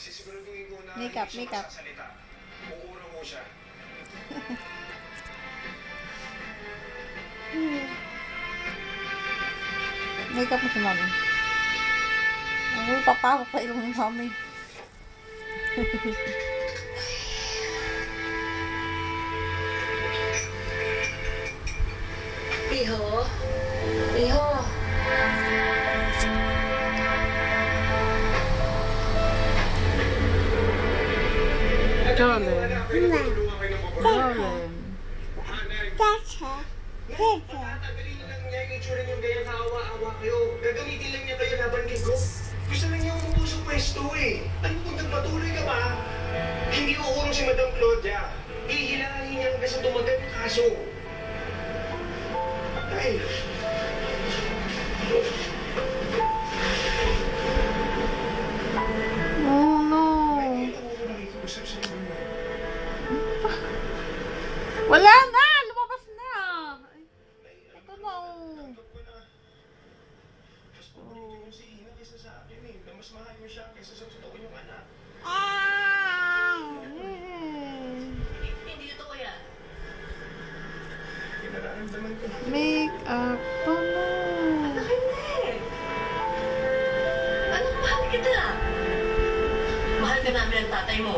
Sisiguraduhin ko na Makeup, hindi siya makeup. magsasalita. Uurong mo siya. Makeup mo si mami. Ang papasok sa ilong ni mami. Iho? Iho? Jolene. Tulungan kayo ng mabuti. Jolene. Tatanggalin lang niya yung itsura niyong gayang kaawa-awa kayo. Gagamitin lang niya kayo laban kay Brooke. Gusto lang niya umupo sa pwesto eh. Ano kung nagpatuloy ka pa? Hindi uurong si Madam Claudia. Hihilahin niya hanggang sa tumagal yung kaso. Ay. Oh no. Ay, ito ako nakikiusap sa inyo. Wala na! Lumabas na! Ito na oh. Tanggap ko na. Mas paborito mo si Ina kaysa sa akin eh. Na mas mahal mo siya kaysa sa totoo yung anak. Hindi ito ko yan. Pinararamdaman ko na. Makeup pa na. Anak, hindi. Anak, mahal kita. Mahal ka namin ang tatay mo.